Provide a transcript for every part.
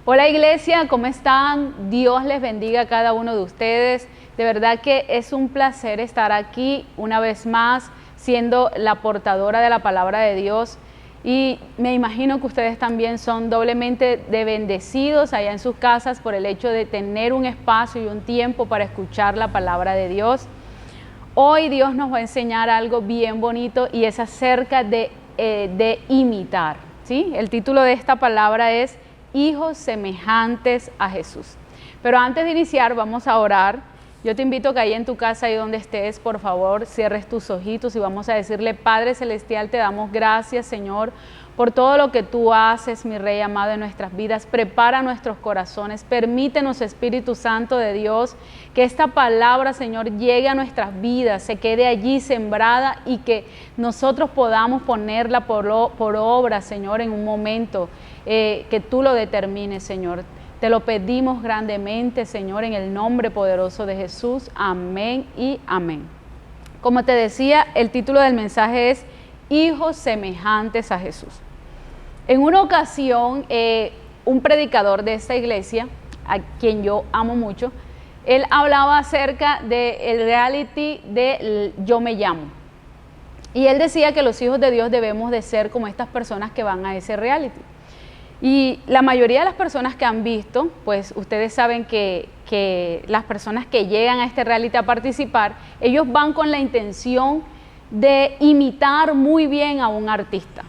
Hola iglesia, ¿cómo están? Dios les bendiga a cada uno de ustedes. De verdad que es un placer estar aquí una vez más, siendo la portadora de la palabra de Dios. Y me imagino que ustedes también son doblemente de bendecidos allá en sus casas por el hecho de tener un espacio y un tiempo para escuchar la palabra de Dios. Hoy Dios nos va a enseñar algo bien bonito y es acerca de imitar, ¿sí? El título de esta palabra es hijos semejantes a Jesús. Pero antes de iniciar vamos a orar. Yo te invito a que ahí en tu casa, ahí donde estés, por favor, cierres tus ojitos y vamos a decirle: Padre Celestial, te damos gracias, Señor, por todo lo que tú haces, mi Rey amado, en nuestras vidas. Prepara nuestros corazones, permítenos, Espíritu Santo de Dios, que esta palabra, Señor, llegue a nuestras vidas, se quede allí sembrada y que nosotros podamos ponerla por obra, Señor, en un momento que tú lo determines, Señor. Te lo pedimos grandemente, Señor, en el nombre poderoso de Jesús. Amén y amén. Como te decía, el título del mensaje es hijos semejantes a Jesús. En una ocasión, un predicador de esta iglesia, a quien yo amo mucho, él hablaba acerca del reality de Yo Me Llamo. Y él decía que los hijos de Dios debemos de ser como estas personas que van a ese reality. Y la mayoría de las personas que han visto, pues ustedes saben que las personas que llegan a este reality a participar, ellos van con la intención de imitar muy bien a un artista,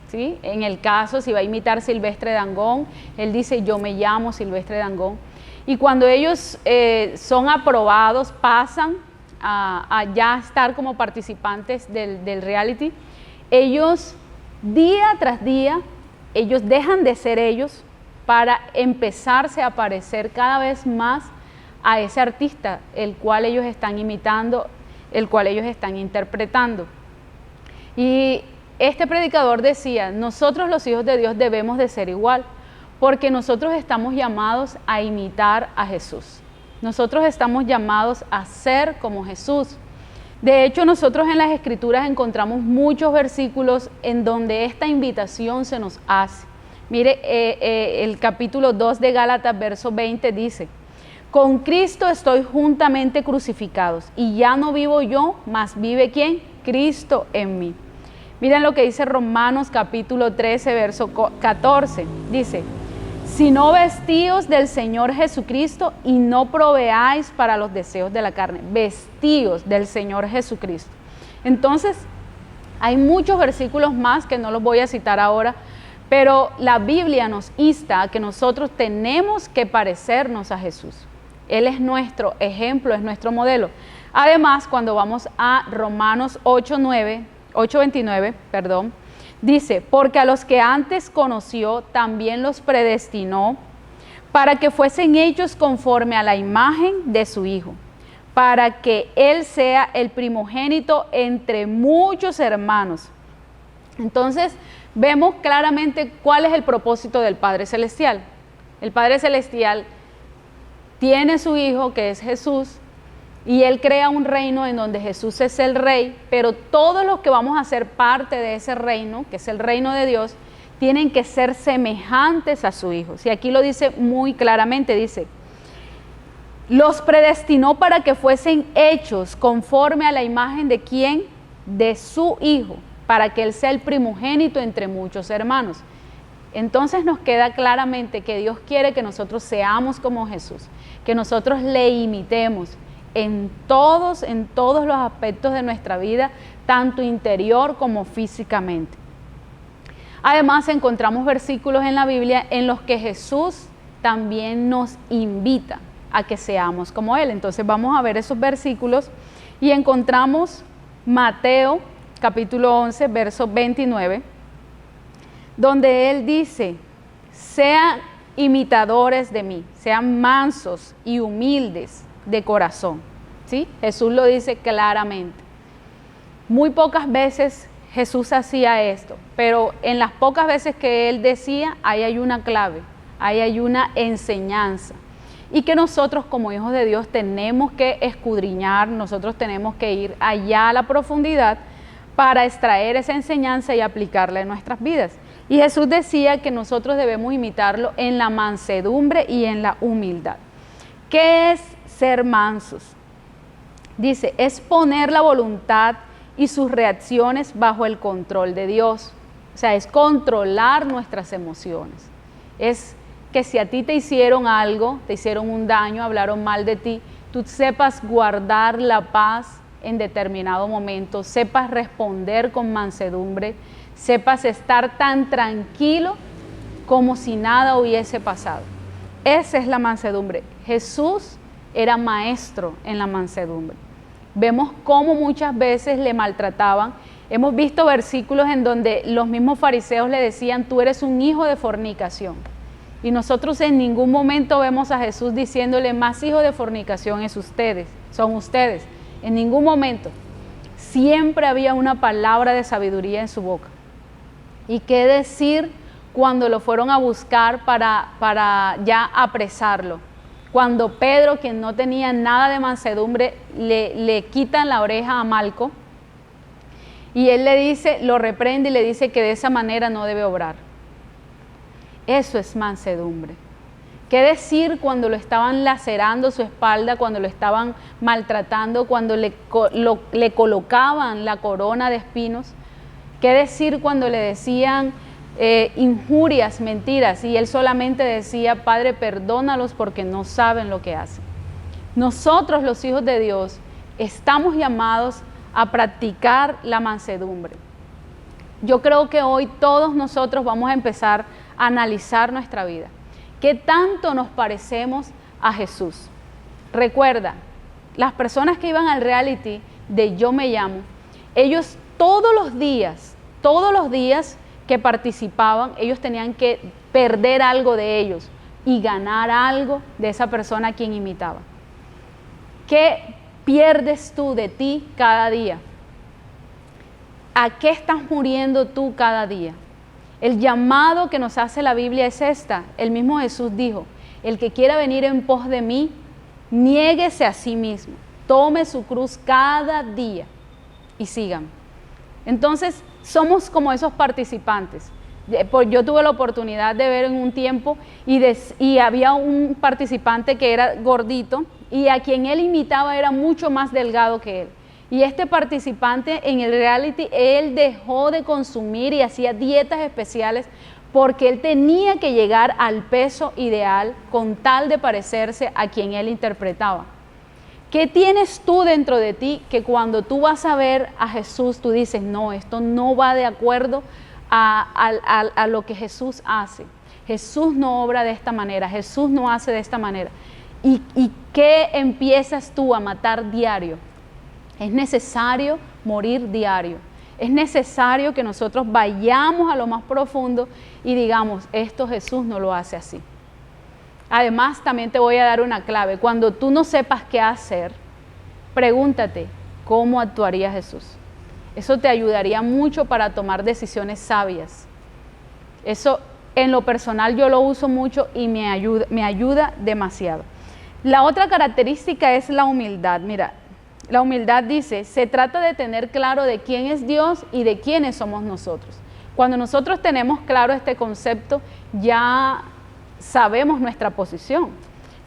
¿sí? En el caso, si va a imitar Silvestre Dangond, él dice: yo me llamo Silvestre Dangond. Y cuando ellos son aprobados, pasan a ya estar como participantes del reality, ellos día tras día, ellos dejan de ser ellos para empezarse a parecer cada vez más a ese artista, el cual ellos están imitando, el cual ellos están interpretando. Y este predicador decía: nosotros los hijos de Dios debemos de ser igual, porque nosotros estamos llamados a imitar a Jesús. Nosotros estamos llamados a ser como Jesús. De hecho, nosotros en las Escrituras encontramos muchos versículos en donde esta invitación se nos hace. Mire, el capítulo 2 de Gálatas, verso 20 dice: con Cristo estoy juntamente crucificados, y ya no vivo yo, mas vive ¿quién? Cristo en mí. Miren lo que dice Romanos capítulo 13, verso 14. Dice: sino vestíos del Señor Jesucristo y no proveáis para los deseos de la carne. Vestíos del Señor Jesucristo. Entonces, hay muchos versículos más que no los voy a citar ahora, pero la Biblia nos insta a que nosotros tenemos que parecernos a Jesús. Él es nuestro ejemplo, es nuestro modelo. Además, cuando vamos a Romanos 8:29, dice: porque a los que antes conoció, también los predestinó para que fuesen hechos conforme a la imagen de su Hijo, para que Él sea el primogénito entre muchos hermanos. Entonces, vemos claramente cuál es el propósito del Padre Celestial. El Padre Celestial tiene su Hijo, que es Jesús, y Él crea un reino en donde Jesús es el Rey, pero todos los que vamos a ser parte de ese reino, que es el reino de Dios, tienen que ser semejantes a su Hijo. Y aquí lo dice muy claramente, dice: los predestinó para que fuesen hechos conforme a la imagen de ¿quién? De su Hijo, para que Él sea el primogénito entre muchos hermanos. Entonces nos queda claramente que Dios quiere que nosotros seamos como Jesús, que nosotros le imitemos en todos los aspectos de nuestra vida, tanto interior como físicamente. Además, encontramos versículos en la Biblia en los que Jesús también nos invita a que seamos como Él. Entonces vamos a ver esos versículos y encontramos Mateo capítulo 11, verso 29, donde Él dice: sean imitadores de mí, sean mansos y humildes de corazón, ¿sí? Jesús lo dice claramente. Muy pocas veces Jesús hacía esto, pero en las pocas veces que Él decía, ahí hay una clave, ahí hay una enseñanza. Y que nosotros como hijos de Dios tenemos que escudriñar, nosotros tenemos que ir allá a la profundidad para extraer esa enseñanza y aplicarla en nuestras vidas. Y Jesús decía que nosotros debemos imitarlo en la mansedumbre y en la humildad. ¿Qué es ser mansos? Dice, es poner la voluntad y sus reacciones bajo el control de Dios. O sea, es controlar nuestras emociones. Es que si a ti te hicieron algo, te hicieron un daño, hablaron mal de ti, tú sepas guardar la paz en determinado momento, sepas responder con mansedumbre, sepas estar tan tranquilo como si nada hubiese pasado. Esa es la mansedumbre. Jesús era maestro en la mansedumbre. Vemos cómo muchas veces le maltrataban. Hemos visto versículos en donde los mismos fariseos le decían, tú eres un hijo de fornicación. Y nosotros en ningún momento vemos a Jesús diciéndole, más hijo de fornicación son ustedes. En ningún momento. Siempre había una palabra de sabiduría en su boca. ¿Y qué decir cuando lo fueron a buscar para ya apresarlo? Cuando Pedro, quien no tenía nada de mansedumbre, le quitan la oreja a Malco y él le dice, lo reprende y le dice que de esa manera no debe obrar. Eso es mansedumbre. ¿Qué decir cuando lo estaban lacerando su espalda, cuando lo estaban maltratando, cuando le colocaban la corona de espinos? ¿Qué decir cuando le decían injurias, mentiras? Y él solamente decía, Padre, perdónalos porque no saben lo que hacen. Nosotros, los hijos de Dios, estamos llamados a practicar la mansedumbre. Yo creo que hoy todos nosotros vamos a empezar a analizar nuestra vida. ¿Qué tanto nos parecemos a Jesús? Recuerda, las personas que iban al reality de Yo Me Llamo, ellos todos los días que participaban, ellos tenían que perder algo de ellos y ganar algo de esa persona a quien imitaba. ¿Qué pierdes tú de ti cada día? ¿A qué estás muriendo tú cada día? El llamado que nos hace la Biblia es esta. El mismo Jesús dijo, el que quiera venir en pos de mí, niéguese a sí mismo, tome su cruz cada día y sígame. Entonces, somos como esos participantes. Yo tuve la oportunidad de ver en un tiempo y había un participante que era gordito y a quien él imitaba era mucho más delgado que él. Y este participante en el reality, él dejó de consumir y hacía dietas especiales porque él tenía que llegar al peso ideal con tal de parecerse a quien él interpretaba. ¿Qué tienes tú dentro de ti que cuando tú vas a ver a Jesús, tú dices, no, esto no va de acuerdo a lo que Jesús hace? Jesús no obra de esta manera, Jesús no hace de esta manera. ¿Y qué empiezas tú a matar diario? Es necesario morir diario. Es necesario que nosotros vayamos a lo más profundo y digamos, esto Jesús no lo hace así. Además, también te voy a dar una clave. Cuando tú no sepas qué hacer, pregúntate, ¿cómo actuaría Jesús? Eso te ayudaría mucho para tomar decisiones sabias. Eso, en lo personal, yo lo uso mucho y me ayuda demasiado. La otra característica es la humildad. Mira, la humildad dice, se trata de tener claro de quién es Dios y de quiénes somos nosotros. Cuando nosotros tenemos claro este concepto, ya sabemos nuestra posición,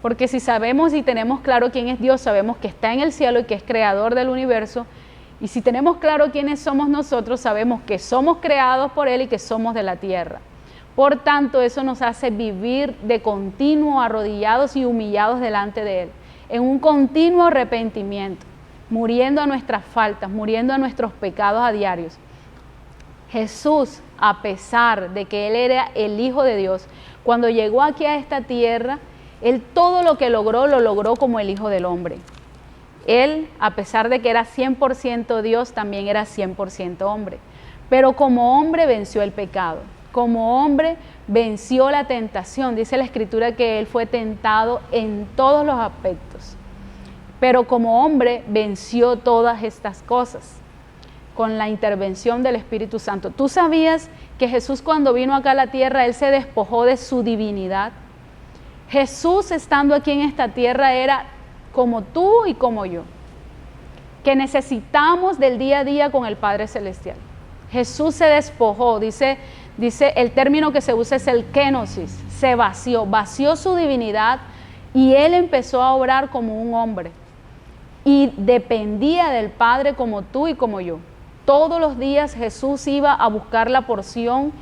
porque si sabemos y tenemos claro quién es Dios, sabemos que está en el cielo y que es creador del universo, y si tenemos claro quiénes somos nosotros, sabemos que somos creados por Él y que somos de la tierra. Por tanto, eso nos hace vivir de continuo arrodillados y humillados delante de Él, en un continuo arrepentimiento, muriendo a nuestras faltas, muriendo a nuestros pecados a diarios. Jesús, a pesar de que Él era el Hijo de Dios, cuando llegó aquí a esta tierra, Él todo lo que logró, lo logró como el Hijo del Hombre. Él, a pesar de que era 100% Dios, también era 100% hombre. Pero como hombre venció el pecado. Como hombre venció la tentación. Dice la Escritura que Él fue tentado en todos los aspectos. Pero como hombre venció todas estas cosas con la intervención del Espíritu Santo. ¿Tú sabías que Jesús cuando vino acá a la tierra, Él se despojó de su divinidad? Jesús estando aquí en esta tierra era como tú y como yo, que necesitamos del día a día con el Padre Celestial. Jesús se despojó, dice Dice, el término que se usa es el kenosis, se vació su divinidad y Él empezó a obrar como un hombre. Y dependía del Padre como tú y como yo. Todos los días Jesús iba a buscar la porción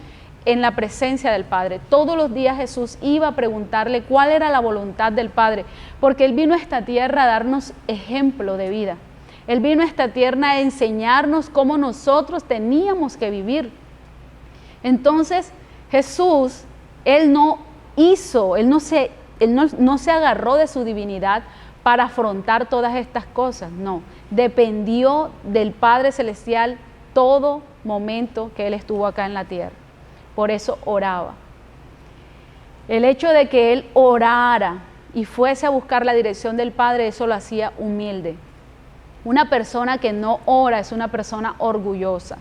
en la presencia del Padre. Todos los días Jesús iba a preguntarle cuál era la voluntad del Padre, porque Él vino a esta tierra a darnos ejemplo de vida. Él vino a esta tierra a enseñarnos cómo nosotros teníamos que vivir. Entonces Jesús, Él no se agarró de su divinidad para afrontar todas estas cosas, no. Dependió del Padre Celestial todo momento que Él estuvo acá en la tierra. Por eso oraba. El hecho de que Él orara y fuese a buscar la dirección del Padre, eso lo hacía humilde. Una persona que no ora es una persona orgullosa.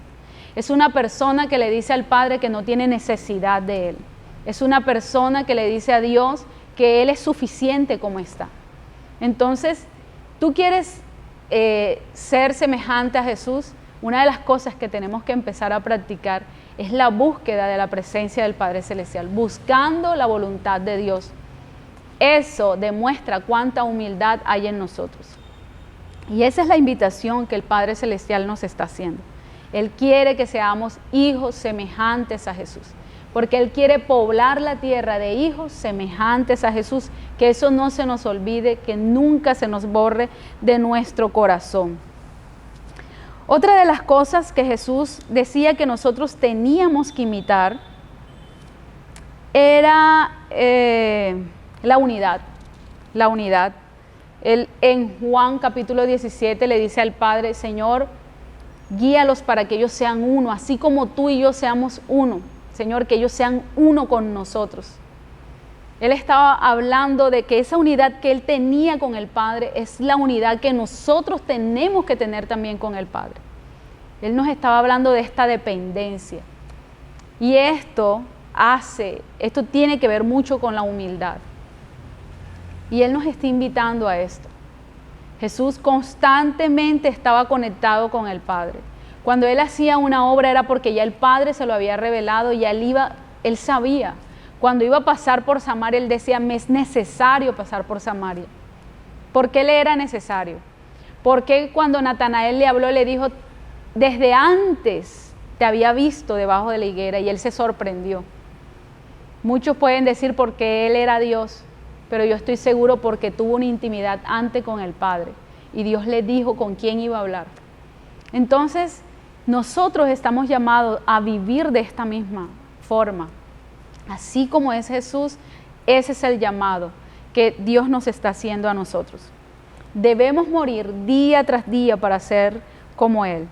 Es una persona que le dice al Padre que no tiene necesidad de Él. Es una persona que le dice a Dios que Él es suficiente como está. Entonces, ¿tú quieres ser semejante a Jesús? Una de las cosas que tenemos que empezar a practicar es la búsqueda de la presencia del Padre Celestial, buscando la voluntad de Dios. Eso demuestra cuánta humildad hay en nosotros. Y esa es la invitación que el Padre Celestial nos está haciendo. Él quiere que seamos hijos semejantes a Jesús, porque Él quiere poblar la tierra de hijos semejantes a Jesús, que eso no se nos olvide, que nunca se nos borre de nuestro corazón. Otra de las cosas que Jesús decía que nosotros teníamos que imitar era la unidad. La unidad. Él en Juan capítulo 17 le dice al Padre, Señor, guíalos para que ellos sean uno, así como tú y yo seamos uno. Señor, que ellos sean uno con nosotros. Él estaba hablando de que esa unidad que Él tenía con el Padre es la unidad que nosotros tenemos que tener también con el Padre. Él nos estaba hablando de esta dependencia. Y esto tiene que ver mucho con la humildad. Y Él nos está invitando a esto. Jesús constantemente estaba conectado con el Padre. Cuando Él hacía una obra era porque ya el Padre se lo había revelado y Él sabía. Cuando iba a pasar por Samaria, Él decía, me es necesario pasar por Samaria. ¿Por qué le era necesario? Porque cuando Natanael le habló, le dijo, desde antes te había visto debajo de la higuera, y Él se sorprendió. Muchos pueden decir porque Él era Dios, pero yo estoy seguro porque tuvo una intimidad antes con el Padre y Dios le dijo con quién iba a hablar. Entonces, nosotros estamos llamados a vivir de esta misma forma. Así como es Jesús, ese es el llamado que Dios nos está haciendo a nosotros. Debemos morir día tras día para ser como Él.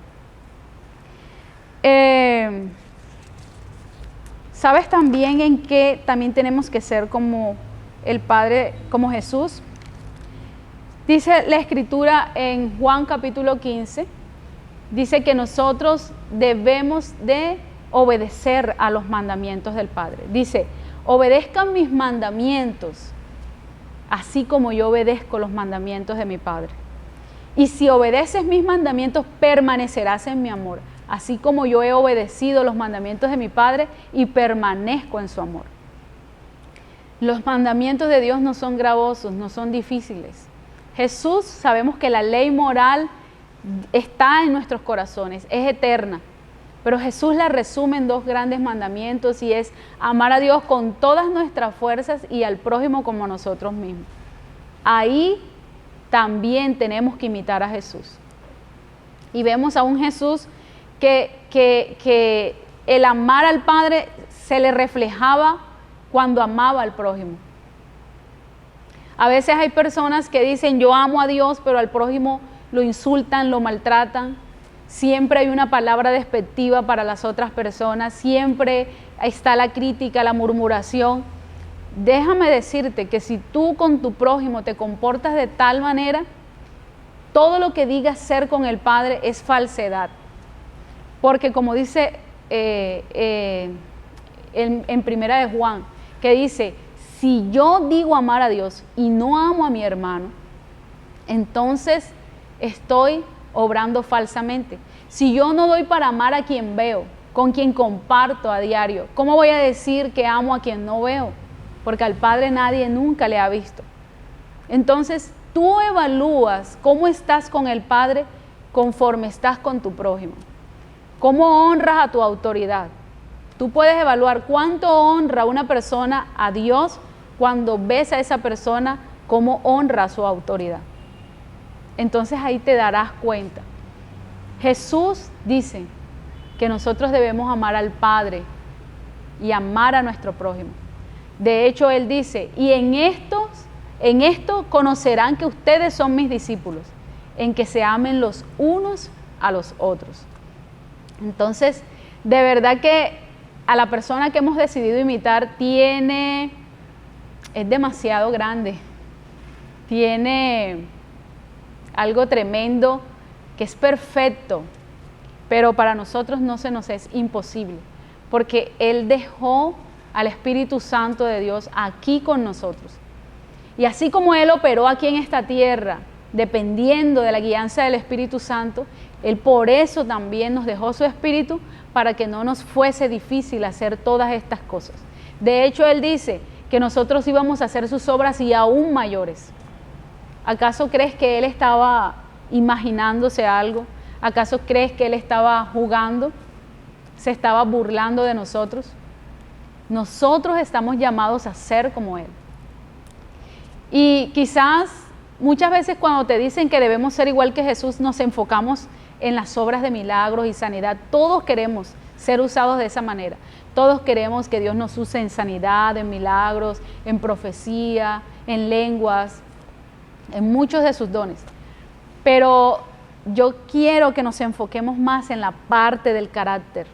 ¿Sabes también en qué también tenemos que ser como el Padre, como Jesús? Dice la Escritura en Juan capítulo 15, dice que nosotros debemos de obedecer a los mandamientos del Padre. Dice, obedezcan mis mandamientos, así como yo obedezco los mandamientos de mi Padre. Y si obedeces mis mandamientos, permanecerás en mi amor, así como yo he obedecido los mandamientos de mi Padre y permanezco en su amor. Los mandamientos de Dios no son gravosos, no son difíciles. Jesús, sabemos que la ley moral está en nuestros corazones, es eterna. Pero Jesús la resume en dos grandes mandamientos y es amar a Dios con todas nuestras fuerzas y al prójimo como nosotros mismos. Ahí también tenemos que imitar a Jesús. Y vemos a un Jesús que el amar al Padre se le reflejaba cuando amaba al prójimo. A veces hay personas que dicen yo amo a Dios, pero al prójimo lo insultan, lo maltratan. Siempre hay una palabra despectiva para las otras personas, siempre está la crítica, la murmuración. Déjame decirte que si tú con tu prójimo te comportas de tal manera, todo lo que digas ser con el Padre es falsedad. Porque como dice en Primera de Juan, que dice, si yo digo amar a Dios y no amo a mi hermano, entonces estoy obrando falsamente. Si yo no doy para amar a quien veo, con quien comparto a diario. ¿Cómo voy a decir que amo a quien no veo? Porque al Padre nadie nunca le ha visto. Entonces, tú evalúas cómo estás con el Padre conforme estás con tu prójimo. ¿Cómo honras a tu autoridad? Tú puedes evaluar cuánto honra una persona a Dios cuando ves a esa persona cómo honra su autoridad. Entonces ahí te darás cuenta. Jesús dice que nosotros debemos amar al Padre y amar a nuestro prójimo. De hecho, Él dice, y en esto conocerán que ustedes son mis discípulos, en que se amen los unos a los otros. Entonces, de verdad que a la persona que hemos decidido imitar es demasiado grande, tiene algo tremendo, que es perfecto, pero para nosotros no se nos es imposible, porque Él dejó al Espíritu Santo de Dios aquí con nosotros. Y así como Él operó aquí en esta tierra, dependiendo de la guianza del Espíritu Santo, Él por eso también nos dejó su Espíritu, para que no nos fuese difícil hacer todas estas cosas. De hecho, Él dice que nosotros íbamos a hacer sus obras y aún mayores. ¿Acaso crees que Él estaba imaginándose algo? ¿Acaso crees que Él estaba jugando? ¿Se estaba burlando de nosotros? Nosotros estamos llamados a ser como Él. Y quizás muchas veces cuando te dicen que debemos ser igual que Jesús, nos enfocamos en las obras de milagros y sanidad. Todos queremos ser usados de esa manera. Todos queremos que Dios nos use en sanidad, en milagros, en profecía, en lenguas, en muchos de sus dones. Pero yo quiero que nos enfoquemos más en la parte del carácter.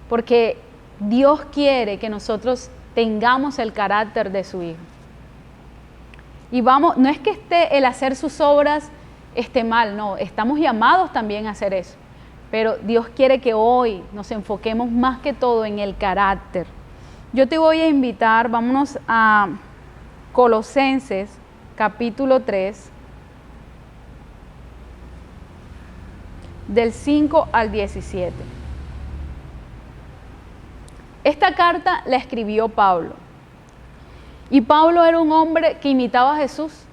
Porque Dios quiere que nosotros tengamos el carácter de su Hijo. Y no es que el hacer sus obras esté mal, no, estamos llamados también a hacer eso. Pero Dios quiere que hoy nos enfoquemos más que todo en el carácter. Yo te voy a invitar, vámonos a Colosenses capítulo 3, del 5 al 17. Esta carta la escribió Pablo. Y Pablo era un hombre que imitaba a Jesús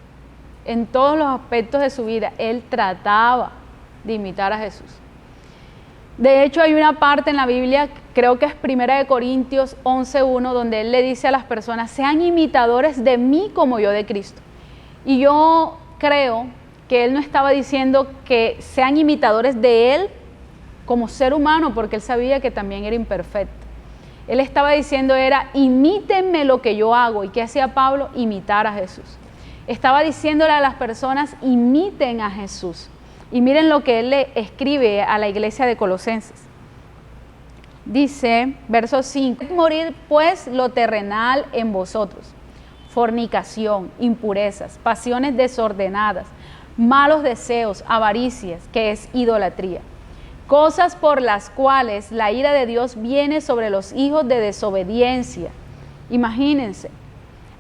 en todos los aspectos de su vida. Él trataba de imitar a Jesús. De hecho, hay una parte en la Biblia, creo que es 1 Corintios 11:1, donde él le dice a las personas, sean imitadores de mí como yo de Cristo. Y yo creo que él no estaba diciendo que sean imitadores de él como ser humano, porque él sabía que también era imperfecto. Él estaba diciendo imítenme lo que yo hago. ¿Y qué hacía Pablo? Imitar a Jesús. Estaba diciéndole a las personas, imiten a Jesús. Y miren lo que él le escribe a la iglesia de Colosenses. Dice, verso 5, morir pues lo terrenal en vosotros, fornicación, impurezas, pasiones desordenadas, malos deseos, avaricias, que es idolatría. Cosas por las cuales la ira de Dios viene sobre los hijos de desobediencia. Imagínense,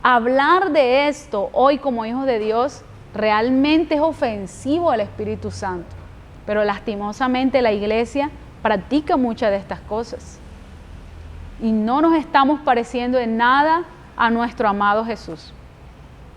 hablar de esto hoy como hijos de Dios realmente es ofensivo al Espíritu Santo. Pero lastimosamente la iglesia practica muchas de estas cosas. Y no nos estamos pareciendo en nada a nuestro amado Jesús.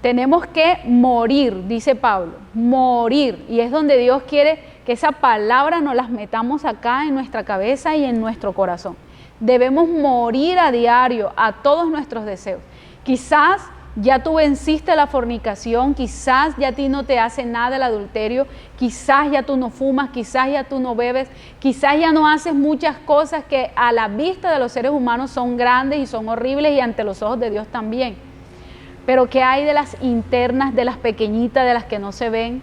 Tenemos que morir, dice Pablo, morir. Y es donde Dios quiere que esa palabra nos las metamos acá en nuestra cabeza y en nuestro corazón. Debemos morir a diario a todos nuestros deseos. Quizás ya tú venciste la fornicación, quizás ya a ti no te hace nada el adulterio, quizás ya tú no fumas, quizás ya tú no bebes, quizás ya no haces muchas cosas que a la vista de los seres humanos son grandes y son horribles y ante los ojos de Dios también. Pero ¿qué hay de las internas, de las pequeñitas, de las que no se ven?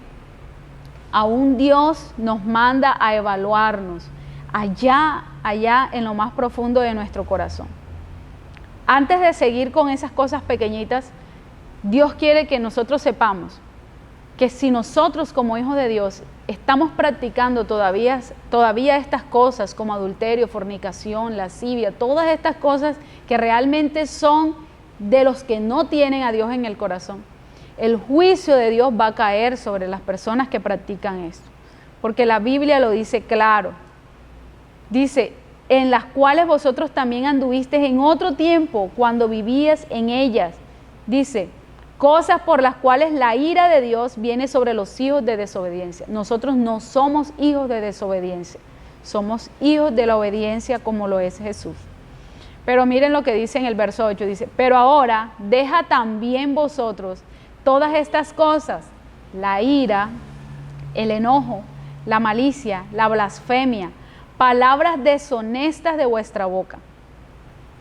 Aún Dios nos manda a evaluarnos allá en lo más profundo de nuestro corazón. Antes de seguir con esas cosas pequeñitas, Dios quiere que nosotros sepamos que si nosotros como hijos de Dios estamos practicando todavía estas cosas como adulterio, fornicación, lascivia, todas estas cosas que realmente son de los que no tienen a Dios en el corazón, el juicio de Dios va a caer sobre las personas que practican esto. Porque la Biblia lo dice claro. Dice, en las cuales vosotros también anduvisteis en otro tiempo cuando vivías en ellas. Dice, cosas por las cuales la ira de Dios viene sobre los hijos de desobediencia. Nosotros no somos hijos de desobediencia, somos hijos de la obediencia como lo es Jesús. Pero miren lo que dice en el verso 8, dice, pero ahora deja también vosotros todas estas cosas, la ira, el enojo, la malicia, la blasfemia, palabras deshonestas de vuestra boca.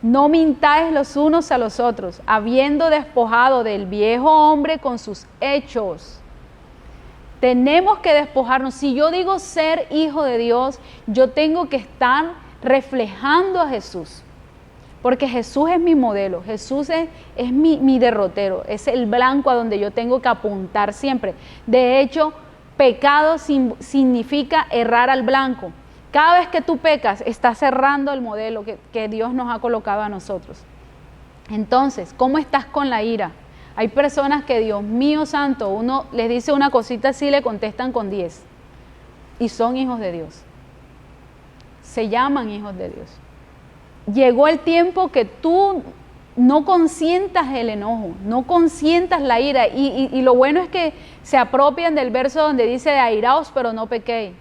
No mintáis los unos a los otros, habiendo despojado del viejo hombre con sus hechos. Tenemos que despojarnos. Si yo digo ser hijo de Dios, yo tengo que estar reflejando a Jesús. Porque Jesús es mi modelo, Jesús es mi derrotero, es el blanco a donde yo tengo que apuntar siempre. De hecho, pecado significa errar al blanco. Cada vez que tú pecas, estás cerrando el modelo que Dios nos ha colocado a nosotros. Entonces, ¿cómo estás con la ira? Hay personas que, Dios mío santo, uno les dice una cosita así, le contestan con 10. Y son hijos de Dios. Se llaman hijos de Dios. Llegó el tiempo que tú no consientas el enojo, no consientas la ira. Y lo bueno es que se apropian del verso donde dice, airaos, pero no pequéis.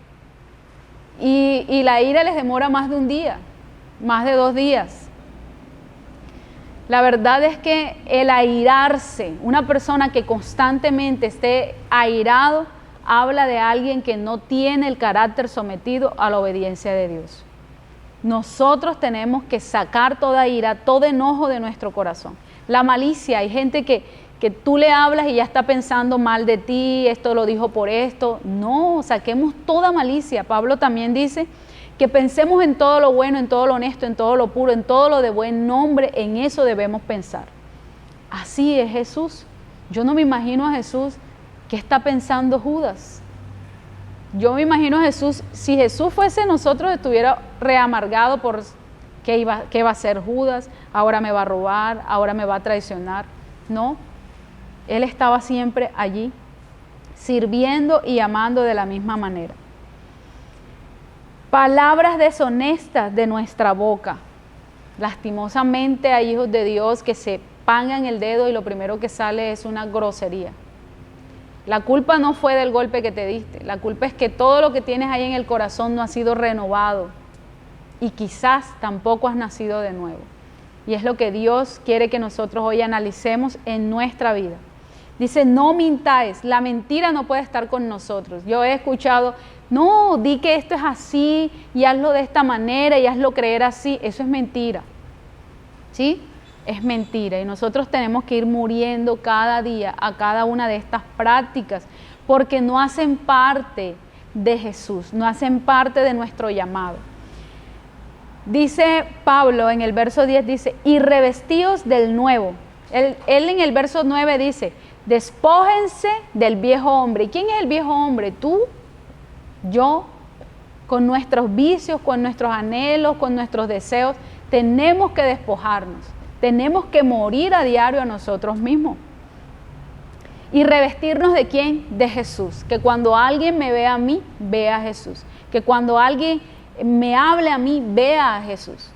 Y la ira les demora más de un día, más de 2 días. La verdad es que el airarse, una persona que constantemente esté airado, habla de alguien que no tiene el carácter sometido a la obediencia de Dios. Nosotros tenemos que sacar toda ira, todo enojo de nuestro corazón. La malicia, hay gente que tú le hablas y ya está pensando mal de ti, esto lo dijo por esto. No, saquemos toda malicia. Pablo también dice que pensemos en todo lo bueno, en todo lo honesto, en todo lo puro, en todo lo de buen nombre, en eso debemos pensar. Así es Jesús. Yo no me imagino a Jesús, ¿qué está pensando Judas? Yo me imagino a Jesús, si Jesús fuese nosotros, estuviera reamargado por qué va a hacer Judas, ahora me va a robar, ahora me va a traicionar. No, Él estaba siempre allí, sirviendo y amando de la misma manera. Palabras deshonestas de nuestra boca. Lastimosamente hay hijos de Dios que se pangan el dedo y lo primero que sale es una grosería. La culpa no fue del golpe que te diste, la culpa es que todo lo que tienes ahí en el corazón no ha sido renovado y quizás tampoco has nacido de nuevo. Y es lo que Dios quiere que nosotros hoy analicemos en nuestra vida. Dice, no mintáis, la mentira no puede estar con nosotros. Yo he escuchado, no, di que esto es así y hazlo de esta manera y hazlo creer así. Eso es mentira, ¿sí? Es mentira y nosotros tenemos que ir muriendo cada día a cada una de estas prácticas porque no hacen parte de Jesús, no hacen parte de nuestro llamado. Dice Pablo en el verso 10, dice, y revestíos del nuevo. Él en el verso 9 dice, despójense del viejo hombre. ¿Y quién es el viejo hombre? Tú, yo, con nuestros vicios, con nuestros anhelos, con nuestros deseos, tenemos que despojarnos. Tenemos que morir a diario a nosotros mismos. Y revestirnos ¿de quién? De Jesús. Que cuando alguien me vea a mí, vea a Jesús. Que cuando alguien me hable a mí, vea a Jesús.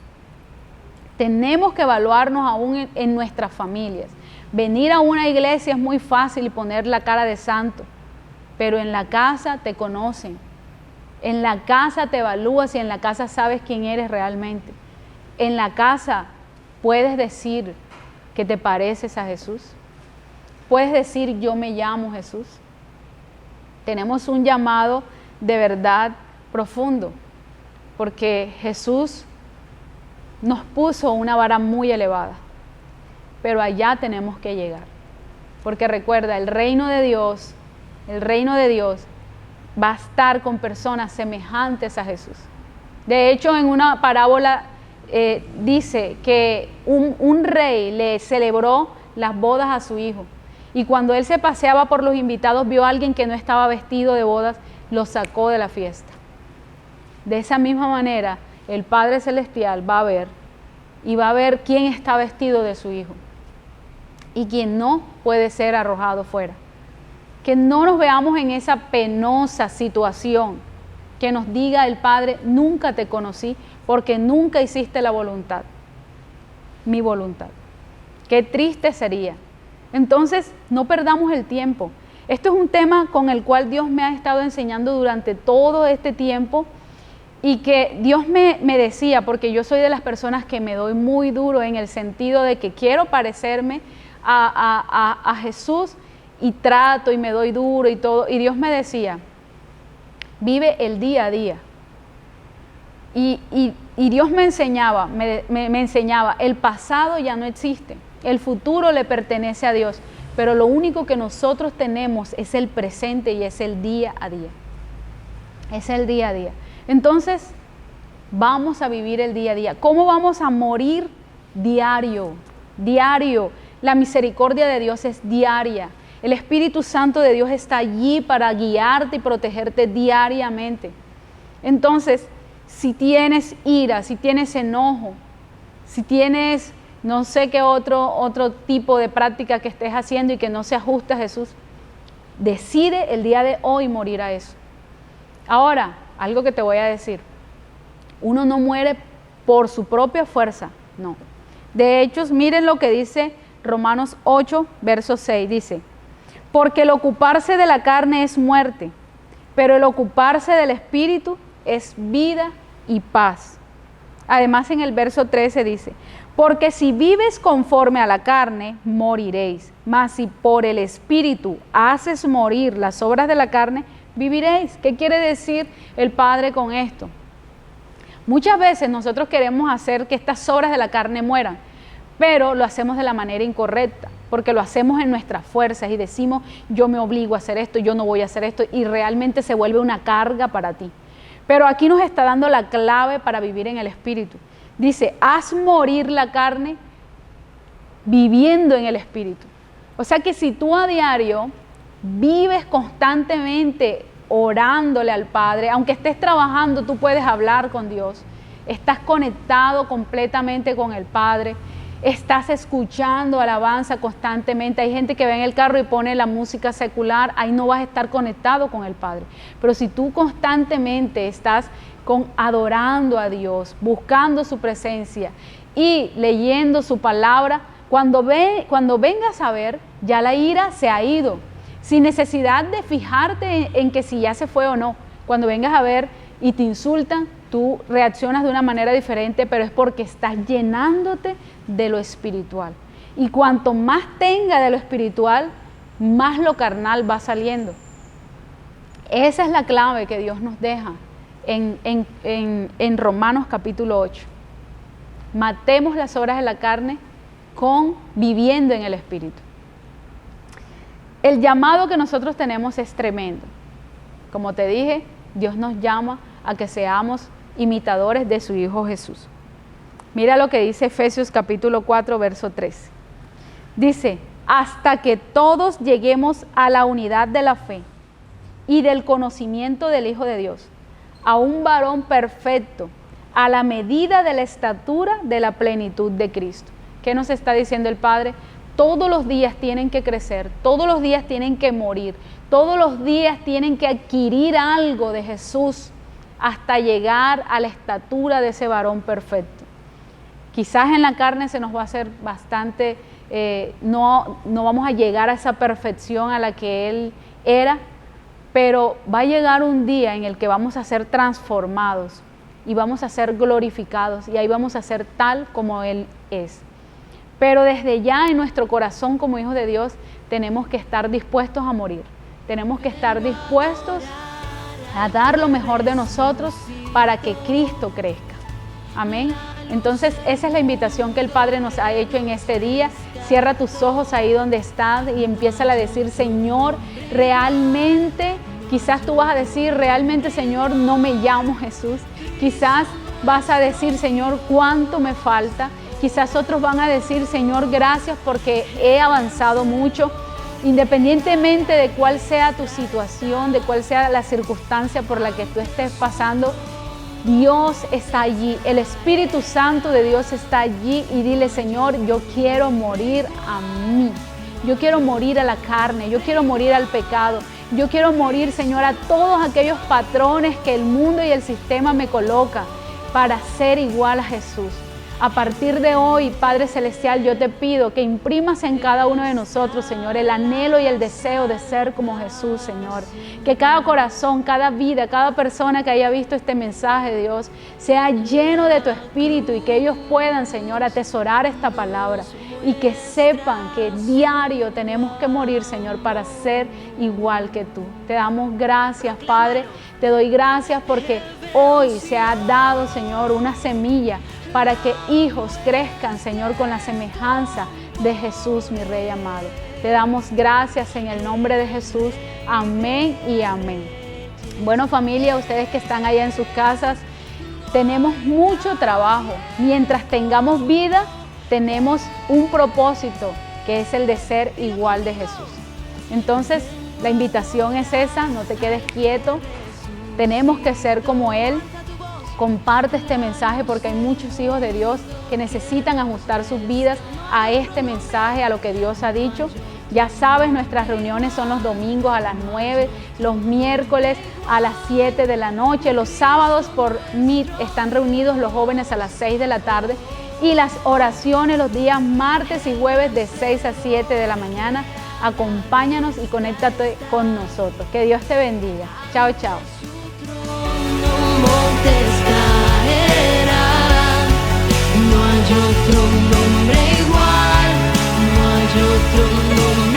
Tenemos que evaluarnos aún en nuestras familias. Venir a una iglesia es muy fácil y poner la cara de santo. Pero en la casa te conocen. En la casa te evalúas y en la casa sabes quién eres realmente. En la casa puedes decir que te pareces a Jesús. Puedes decir, yo me llamo Jesús. Tenemos un llamado de verdad profundo, porque Jesús nos puso una vara muy elevada, pero allá tenemos que llegar. Porque recuerda, el reino de Dios va a estar con personas semejantes a Jesús. De hecho, en una parábola dice que un rey le celebró las bodas a su hijo y cuando él se paseaba por los invitados vio a alguien que no estaba vestido de bodas, lo sacó de la fiesta. De esa misma manera el Padre Celestial va a ver quién está vestido de su hijo y quién no puede ser arrojado fuera. Que no nos veamos en esa penosa situación que nos diga el Padre, nunca te conocí porque nunca hiciste la voluntad, mi voluntad. Qué triste sería. Entonces, no perdamos el tiempo. Esto es un tema con el cual Dios me ha estado enseñando durante todo este tiempo y que Dios me decía, porque yo soy de las personas que me doy muy duro en el sentido de que quiero parecerme a Jesús y trato y me doy duro y todo. Y Dios me decía, vive el día a día. Y Dios me enseñaba, me enseñaba, el pasado ya no existe, el futuro le pertenece a Dios, pero lo único que nosotros tenemos es el presente y es el día a día. Es el día a día. Entonces, vamos a vivir el día a día. ¿Cómo vamos a morir? Diario, diario. La misericordia de Dios es diaria. El Espíritu Santo de Dios está allí para guiarte y protegerte diariamente. Entonces, si tienes ira, si tienes enojo, si tienes no sé qué otro tipo de práctica que estés haciendo y que no se ajuste a Jesús, decide el día de hoy morir a eso. Ahora, algo que te voy a decir, uno no muere por su propia fuerza, no. De hecho, miren lo que dice Romanos 8, verso 6, dice, porque el ocuparse de la carne es muerte, pero el ocuparse del Espíritu es vida y paz. Además, en el verso 13 dice, porque si vives conforme a la carne, moriréis, mas si por el Espíritu haces morir las obras de la carne, viviréis. ¿Qué quiere decir el Padre con esto? Muchas veces nosotros queremos hacer que estas obras de la carne mueran, pero lo hacemos de la manera incorrecta, porque lo hacemos en nuestras fuerzas y decimos, yo me obligo a hacer esto, yo no voy a hacer esto, y realmente se vuelve una carga para ti. Pero aquí nos está dando la clave para vivir en el Espíritu. Dice, haz morir la carne viviendo en el Espíritu. O sea que si tú a diario vives constantemente orándole al Padre, aunque estés trabajando, tú puedes hablar con Dios, estás conectado completamente con el Padre, estás escuchando alabanza constantemente. Hay gente que va en el carro y pone la música secular, ahí no vas a estar conectado con el Padre. Pero si tú constantemente estás adorando a Dios, buscando su presencia y leyendo su palabra, cuando vengas a ver, ya la ira se ha ido, sin necesidad de fijarte en que si ya se fue o no. Cuando vengas a ver y te insultan, tú reaccionas de una manera diferente, pero es porque estás llenándote de lo espiritual. Y cuanto más tenga de lo espiritual, más lo carnal va saliendo. Esa es la clave que Dios nos deja en Romanos capítulo 8. Matemos las obras de la carne viviendo en el Espíritu. El llamado que nosotros tenemos es tremendo. Como te dije, Dios nos llama a que seamos imitadores de su Hijo Jesús. Mira lo que dice Efesios capítulo 4, verso 13. Dice, hasta que todos lleguemos a la unidad de la fe y del conocimiento del Hijo de Dios, a un varón perfecto, a la medida de la estatura de la plenitud de Cristo. ¿Qué nos está diciendo el Padre? Todos los días tienen que crecer, todos los días tienen que morir, todos los días tienen que adquirir algo de Jesús hasta llegar a la estatura de ese varón perfecto. Quizás en la carne se nos va a hacer bastante, no vamos a llegar a esa perfección a la que Él era, pero va a llegar un día en el que vamos a ser transformados y vamos a ser glorificados y ahí vamos a ser tal como Él es. Pero desde ya en nuestro corazón como hijos de Dios tenemos que estar dispuestos a morir, tenemos que estar dispuestos a dar lo mejor de nosotros para que Cristo crezca. Amén. Entonces esa es la invitación que el Padre nos ha hecho en este día. Cierra tus ojos ahí donde estás y empieza a decir, Señor, realmente, quizás tú vas a decir, realmente, Señor, no me llamo Jesús. Quizás vas a decir, Señor, cuánto me falta. Quizás otros van a decir, Señor, gracias porque he avanzado mucho. Independientemente de cuál sea tu situación, de cuál sea la circunstancia por la que tú estés pasando, Dios está allí, el Espíritu Santo de Dios está allí y dile, Señor, yo quiero morir a mí, yo quiero morir a la carne, yo quiero morir al pecado, Yo quiero morir, Señor, a todos aquellos patrones que el mundo y el sistema me coloca para ser igual a Jesús. A partir de hoy, Padre Celestial, yo te pido que imprimas en cada uno de nosotros, Señor, el anhelo y el deseo de ser como Jesús, Señor. Que cada corazón, cada vida, cada persona que haya visto este mensaje, Dios, sea lleno de tu Espíritu y que ellos puedan, Señor, atesorar esta palabra y que sepan que diario tenemos que morir, Señor, para ser igual que tú. Te damos gracias, Padre. Te doy gracias porque hoy se ha dado, Señor, una semilla para que hijos crezcan, Señor, con la semejanza de Jesús, mi Rey amado. Te damos gracias en el nombre de Jesús. Amén y amén. Bueno, familia, ustedes que están allá en sus casas, tenemos mucho trabajo. Mientras tengamos vida, tenemos un propósito, que es el de ser igual de Jesús. Entonces, la invitación es esa, no te quedes quieto. Tenemos que ser como Él. Comparte este mensaje porque hay muchos hijos de Dios que necesitan ajustar sus vidas a este mensaje, a lo que Dios ha dicho. Ya sabes, nuestras reuniones son los domingos a las 9, los miércoles a las 7 de la noche, los sábados por Meet están reunidos los jóvenes a las 6 de la tarde y las oraciones los días martes y jueves de 6 a 7 de la mañana. Acompáñanos y conéctate con nosotros. Que Dios te bendiga. Chao, chao. No hay otro nombre igual, no hay otro nombre.